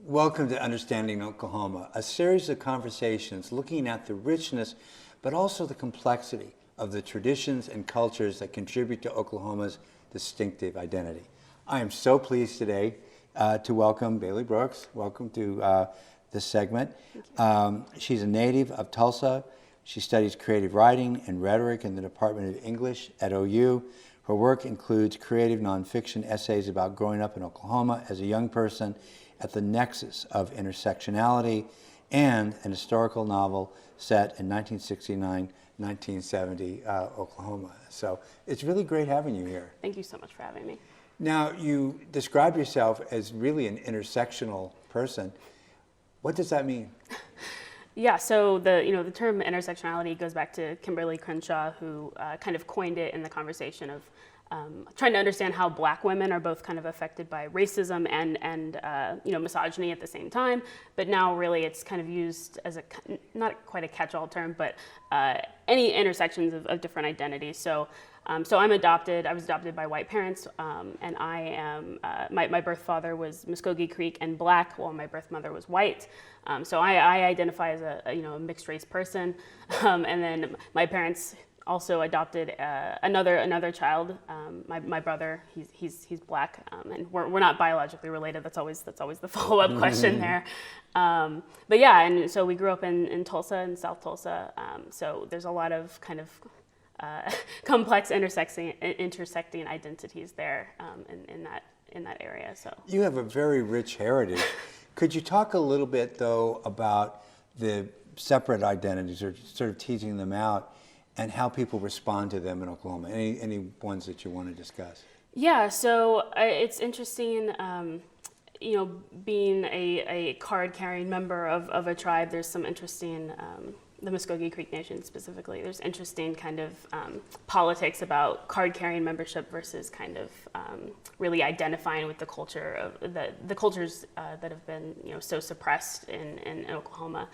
Welcome to Understanding Oklahoma, a series of conversations looking at the richness but also the complexity of the traditions and cultures that contribute to Oklahoma's distinctive identity. I am so pleased today to welcome Bailey Brooks. Welcome to this segment. She's a native of Tulsa. She studies creative writing and rhetoric in the Department of English at OU. Her work includes creative nonfiction essays about growing up in Oklahoma as a young person at the nexus of intersectionality, and an historical novel set in 1969-1970 Oklahoma. So it's really great having you here. Thank you so much for having me. Now, you describe yourself as really an intersectional person. What does that mean? Yeah, so the term intersectionality goes back to Kimberly Crenshaw, who kind of coined it in the conversation of trying to understand how Black women are both kind of affected by racism and misogyny at the same time. But now really it's kind of used as not quite a catch-all term, but any intersections of different identities. So I'm adopted. I was adopted by white parents, and I am my birth father was Muskogee Creek and Black, while my birth mother was white. So I identify as a mixed race person, and then my parents also adopted another child. My brother, he's Black, and we're not biologically related. That's always the follow-up question there. But yeah, and so we grew up in Tulsa, in South Tulsa. So there's a lot of kind of complex intersecting identities there in that area. So you have a very rich heritage. Could you talk a little bit though about the separate identities, or sort of teasing them out, and how people respond to them in Oklahoma? Any ones that you want to discuss? Yeah, so it's interesting, being a card-carrying member of a tribe. There's some interesting, the Muskogee Creek Nation specifically, there's interesting kind of politics about card-carrying membership versus kind of really identifying with the culture of the cultures that have been so suppressed in Oklahoma.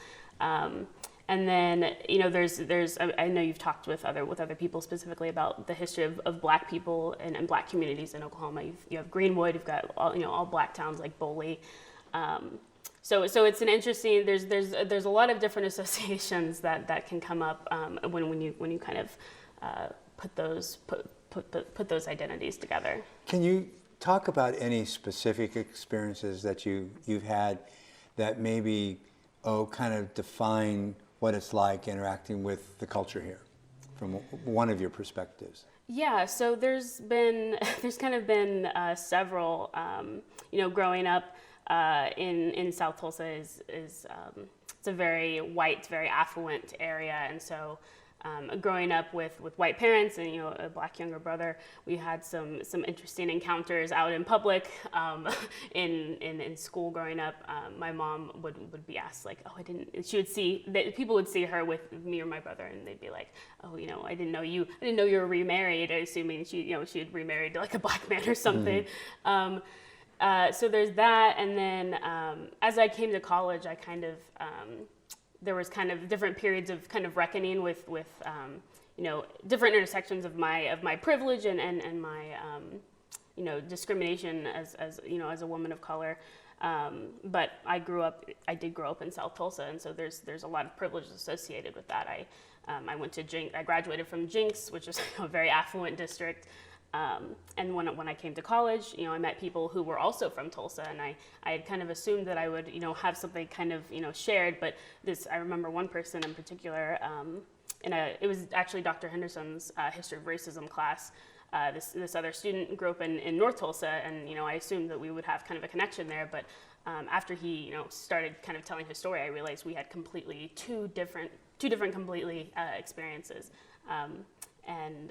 And then, there's I know you've talked with other people specifically about the history of Black people and Black communities in Oklahoma. You have Greenwood, you've got all Black towns like Boley. So it's an interesting. There's a lot of different associations that can come up when you kind of put those identities together. Can you talk about any specific experiences that you've had that maybe kind of define what it's like interacting with the culture here from one of your perspectives? Yeah, so there's kind of been several, growing up in South Tulsa is it's a very white, very affluent area, and so growing up with white parents and a Black younger brother, we had some interesting encounters out in public. In school growing up, my mom would be asked like, she would see that people would see her with me or my brother, and they'd be like, I didn't know you were remarried, assuming she had remarried to like a Black man or something. So there's that, and then as I came to college, I kind of there was kind of different periods of kind of reckoning with different intersections of my privilege and my discrimination as a woman of color. But I did grow up in South Tulsa, and so there's a lot of privilege associated with that. I went to I graduated from Jinx, which is a very affluent district. And when I came to college, I met people who were also from Tulsa, and I had kind of assumed that I would, have something kind of, shared. But I remember one person in particular, it was actually Dr. Henderson's history of racism class. This other student grew up in North Tulsa, and I assumed that we would have kind of a connection there. But after he, started kind of telling his story, I realized we had two different completely experiences, and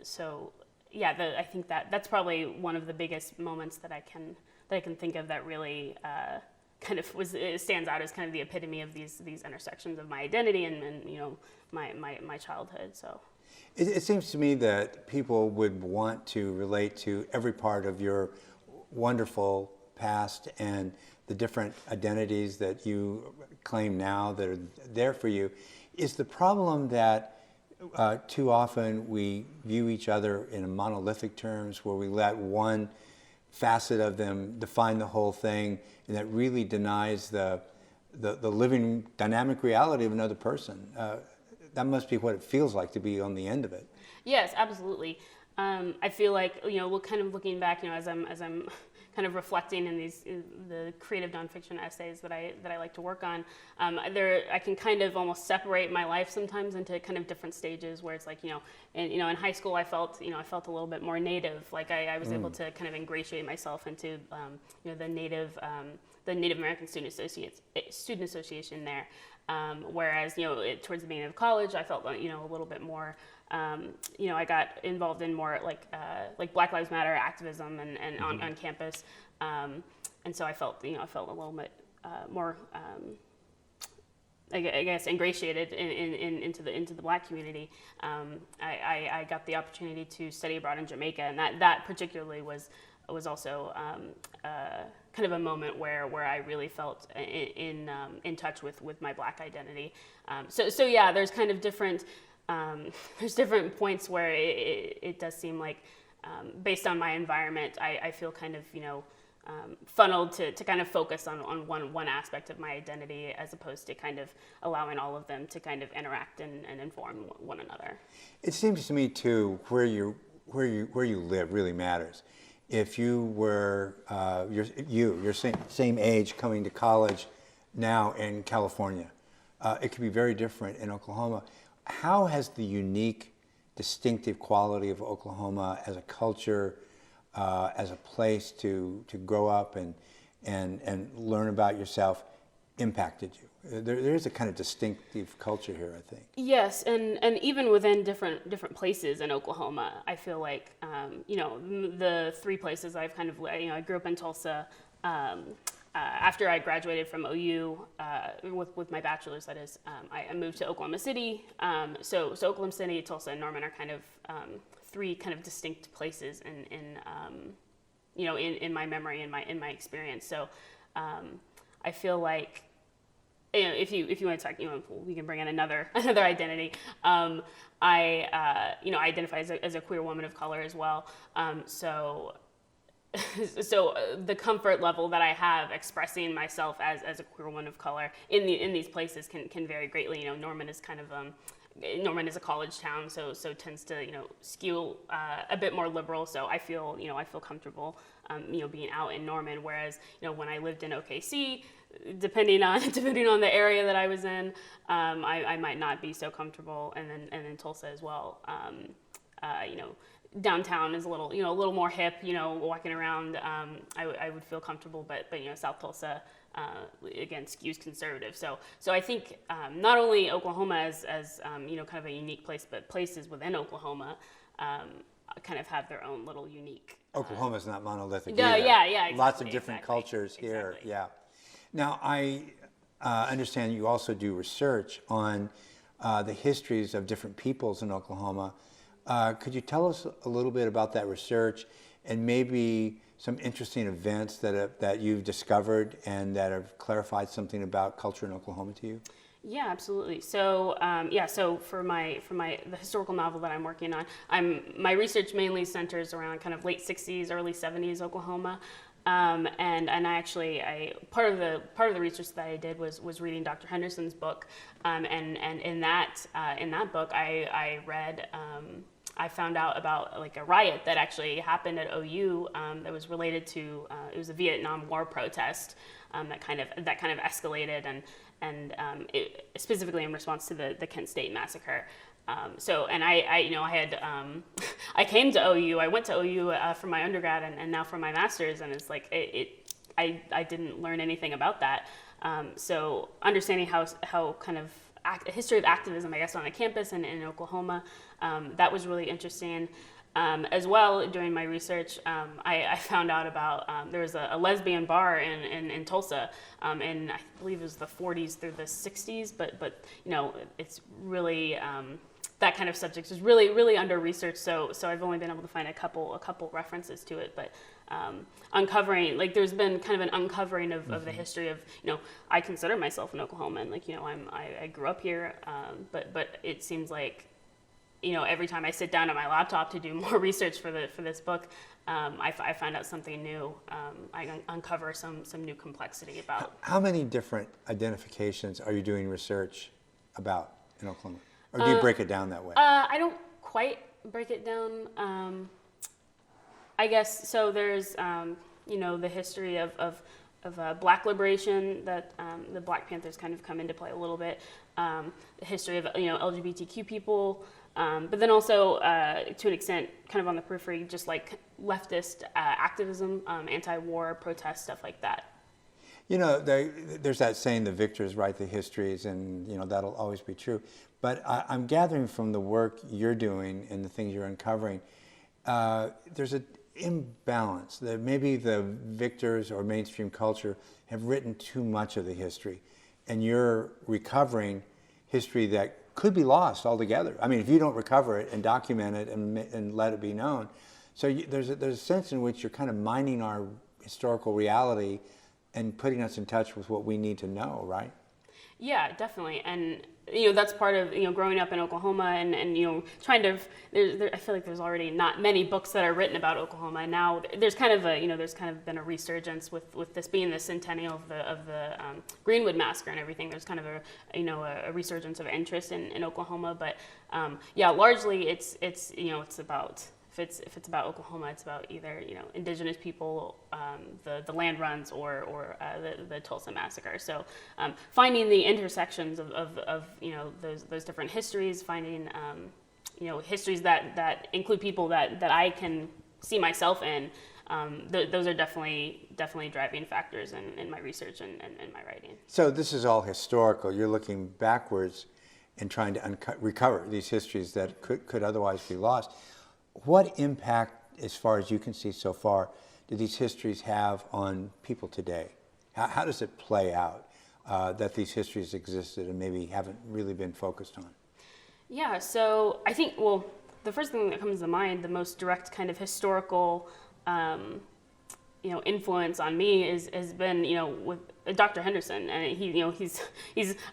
so. Yeah, I think that's probably one of the biggest moments that I can think of that really kind of stands out as kind of the epitome of these intersections of my identity and my childhood. So it seems to me that people would want to relate to every part of your wonderful past and the different identities that you claim now that are there for you. Is the problem that too often we view each other in monolithic terms, where we let one facet of them define the whole thing, and that really denies the living dynamic reality of another person. That must be what it feels like to be on the end of it. Yes, absolutely. I feel like, we're kind of looking back, as I'm kind of reflecting in the creative nonfiction essays that I like to work on. I can kind of almost separate my life sometimes into kind of different stages where it's like, in high school I felt a little bit more native. Like I was able to kind of ingratiate myself into the Native American Student Association there. Whereas towards the beginning of college I felt a little bit more. I got involved in more like Black Lives Matter activism and on campus, and so I felt a little bit more, I guess, ingratiated into the Black community. I got the opportunity to study abroad in Jamaica, and that particularly was also kind of a moment where I really felt in touch with my Black identity. So yeah, there's kind of different. There's different points where it does seem like, based on my environment, I feel kind of, funneled to kind of focus on one aspect of my identity as opposed to kind of allowing all of them to kind of interact and inform one another. It seems to me too, where you live really matters. If you were your same age coming to college now in California, it could be very different in Oklahoma. How has the unique, distinctive quality of Oklahoma as a culture, as a place to grow up and learn about yourself impacted you? There is a kind of distinctive culture here, I think. Yes, and even within different places in Oklahoma, I feel like the three places I've kind of I grew up in Tulsa. After I graduated from OU with my bachelor's, that is, I moved to Oklahoma City. So Oklahoma City, Tulsa, and Norman are kind of three kind of distinct places in my memory, in my experience. So I feel like if you want to talk, we can bring in another identity. I identify as a queer woman of color as well. So the comfort level that I have expressing myself as a queer woman of color in these places can vary greatly. Norman is kind of Norman is a college town, so tends to skew a bit more liberal. So I feel comfortable being out in Norman. Whereas when I lived in OKC, depending on the area that I was in, I might not be so comfortable, and then Tulsa as well. Downtown is a little more hip, walking around, I would feel comfortable, but South Tulsa, again, skews conservative. So I think not only Oklahoma as kind of a unique place, but places within Oklahoma kind of have their own little unique. Oklahoma's not monolithic Yeah, either. yeah, exactly, Lots of different cultures here. Exactly. Yeah. Now I understand you also do research on the histories of different peoples in Oklahoma. Could you tell us a little bit about that research and maybe some interesting events that you've discovered and that have clarified something about culture in Oklahoma to you? Yeah, absolutely. So so for the historical novel that I'm working on, my research mainly centers around kind of late 60s, early 70s Oklahoma. And I part of the research that I did was reading Dr. Henderson's book, and in that book I read. I found out about like a riot that actually happened at OU that was related to it was a Vietnam War protest that kind of escalated and specifically in response to the Kent State massacre. I came to OU. I went to OU for my undergrad and now for my master's, and it's like I didn't learn anything about that. So understanding how kind of a history of activism, I guess, on the campus and in Oklahoma, that was really interesting. As well, during my research, I found out about there was a lesbian bar in Tulsa, and I believe it was the 40s through the 60s. But it's really that kind of subject is really under research. So I've only been able to find a couple references to it, but. Uncovering, like, there's been kind of an uncovering of the history of, I consider myself an Oklahoman, like, I grew up here, but it seems like every time I sit down at my laptop to do more research for this book, I find out something new. I uncover some new complexity about. How many different identifications are you doing research about in Oklahoma? Or do you break it down that way? I don't quite break it down. I guess so. There's the history of Black liberation, that the Black Panthers kind of come into play a little bit. The history of LGBTQ people, but then also to an extent, kind of on the periphery, just like leftist activism, anti-war protest, stuff like that. There's that saying, the victors write the histories, and that'll always be true. But I'm gathering from the work you're doing and the things you're uncovering, there's an imbalance that maybe the victors or mainstream culture have written too much of the history, and you're recovering history that could be lost altogether. I mean, if you don't recover it and document it and let it be known. So there's a sense in which you're kind of mining our historical reality and putting us in touch with what we need to know, right? Yeah, definitely. And that's part of growing up in Oklahoma and trying to. I feel like there's already not many books that are written about Oklahoma. Now there's kind of been a resurgence with this being the centennial of the Greenwood massacre and everything. There's kind of a resurgence of interest in Oklahoma. But largely it's about. If it's about Oklahoma, it's about either indigenous people, the land runs, or the Tulsa massacre. So finding the intersections of those different histories, finding histories that include people that I can see myself in. Those are definitely driving factors in my research and my writing. So this is all historical. You're looking backwards and trying to recover these histories that could otherwise be lost. What impact, as far as you can see so far, do these histories have on people today? How does it play out that these histories existed and maybe haven't really been focused on? Yeah, so I think, the first thing that comes to mind, the most direct kind of historical influence on me has been with Dr. Henderson, and he's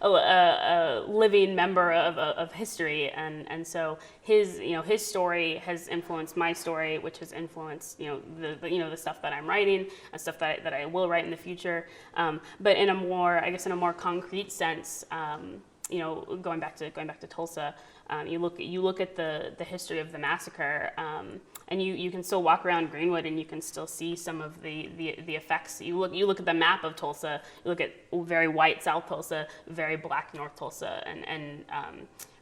a living member of history, and so his story has influenced my story, which has influenced the stuff that I'm writing and stuff that I will write in the future, but in a more concrete sense, going back to Tulsa, you look at the history of the massacre. And you can still walk around Greenwood and you can still see some of the effects. You look at the map of Tulsa. You look at very white South Tulsa, very black North Tulsa, and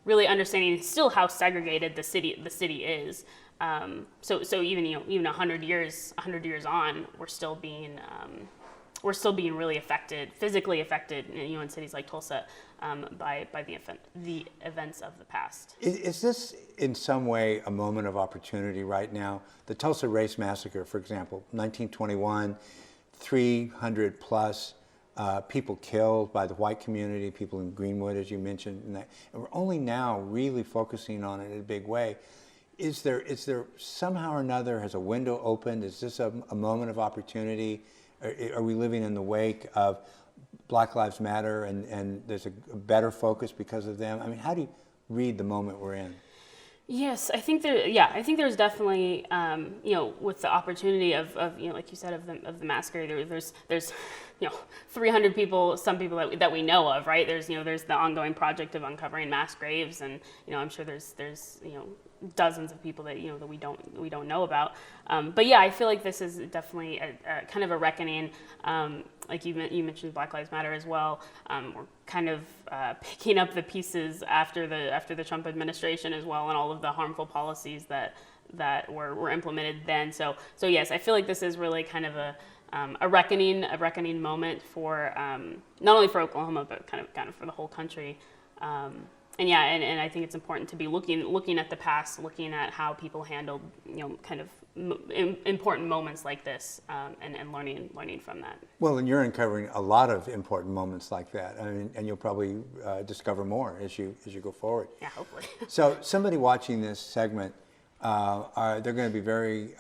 really understanding still how segregated the city is. So even 100 years on, we're still being really physically affected, in cities like Tulsa, by the events of the past. Is this in some way a moment of opportunity right now? The Tulsa Race Massacre, for example, 1921, 300 plus people killed by the white community, people in Greenwood, as you mentioned, and we're only now really focusing on it in a big way. Is there somehow or another, has a window opened? Is this a moment of opportunity? Are we living in the wake of Black Lives Matter and there's a better focus because of them? I mean, how do you read the moment we're in? Yes, I think there's definitely, with the opportunity of like you said, of the massacre, there's 300 people, some people that we know of, right? There's the ongoing project of uncovering mass graves, and I'm sure there's dozens of people that that we don't know about. But yeah, I feel like this is definitely a kind of a reckoning. Like you mentioned Black Lives Matter as well. We're kind of picking up the pieces after the Trump administration as well, and all of the harmful policies that were implemented then. So yes, I feel like this is really kind of a reckoning moment for not only for Oklahoma, but kind of for the whole country. And I think it's important to be looking at the past, looking at how people handled kind of important moments like this, and learning from that. Well, and you're uncovering a lot of important moments like that. I mean, and you'll probably discover more as you go forward. Yeah, hopefully. So somebody watching this segment, they're going to be very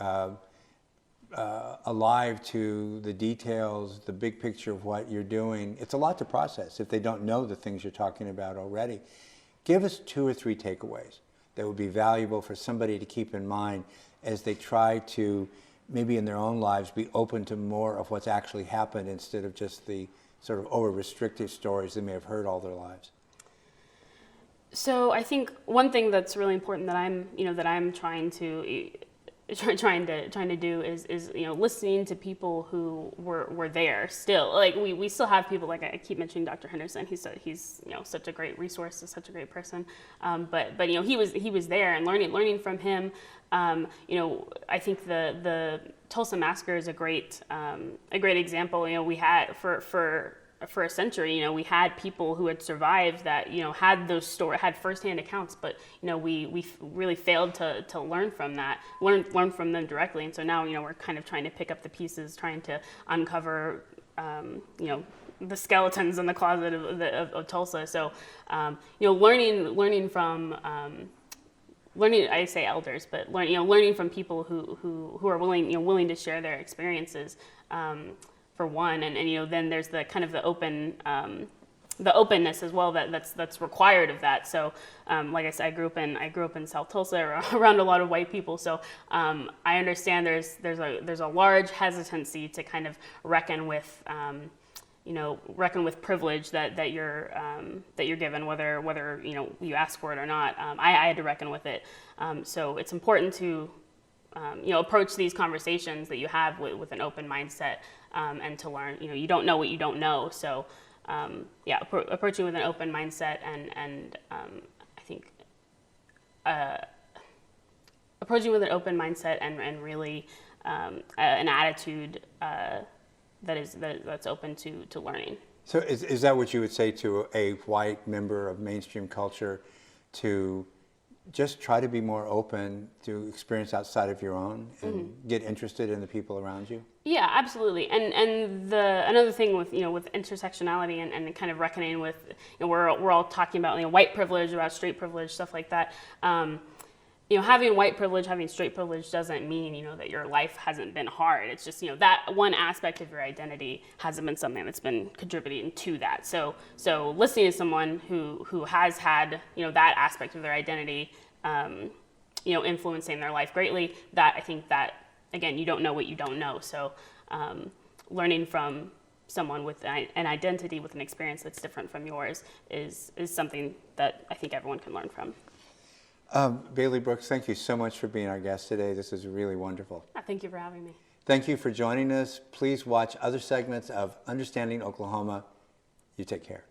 alive to the details, the big picture of what you're doing. It's a lot to process if they don't know the things you're talking about already. Give us 2 or 3 takeaways that would be valuable for somebody to keep in mind as they try to, maybe in their own lives, be open to more of what's actually happened instead of just the sort of over-restrictive stories they may have heard all their lives? So I think one thing that's really important that I'm trying to do is listening to people who were there still. Like we still have people, like I keep mentioning Dr. Henderson. He's such a great resource, such a great person. But he was there, and learning from him. I think the Tulsa massacre is a great example. We had for a century, we had people who had survived that, had those had firsthand accounts, but, we really failed to learn from that, learn from them directly. And so now, we're kind of trying to pick up the pieces, trying to uncover, the skeletons in the closet of Tulsa. So, learning from, I say elders, but learning from people who are willing to share their experiences, for one, and then there's the kind of the openness as well that's required of that. So, like I said, I grew up in South Tulsa around a lot of white people. So I understand there's a large hesitancy to kind of reckon with privilege that you're given, whether you ask for it or not. I had to reckon with it. So it's important to approach these conversations that you have with an open mindset, and to learn. You don't know what you don't know. So, approaching with an open mindset, and I think approaching with an open mindset and really an attitude that's open to learning. So is that what you would say to a white member of mainstream culture, to just try to be more open to experience outside of your own and get interested in the people around you? Yeah, absolutely. And another thing with intersectionality and kind of reckoning with, we're all talking about white privilege, about straight privilege, stuff like that. Having white privilege, having straight privilege doesn't mean that your life hasn't been hard. It's just that one aspect of your identity hasn't been something that's been contributing to that. So listening to someone who has had that aspect of their identity influencing their life greatly, that I think that, again, you don't know what you don't know. So learning from someone with an identity, with an experience that's different from yours is something that I think everyone can learn from. Bailey Brooks, thank you so much for being our guest today. This is really wonderful. Thank you for having me. Thank you for joining us. Please watch other segments of Understanding Oklahoma. You take care.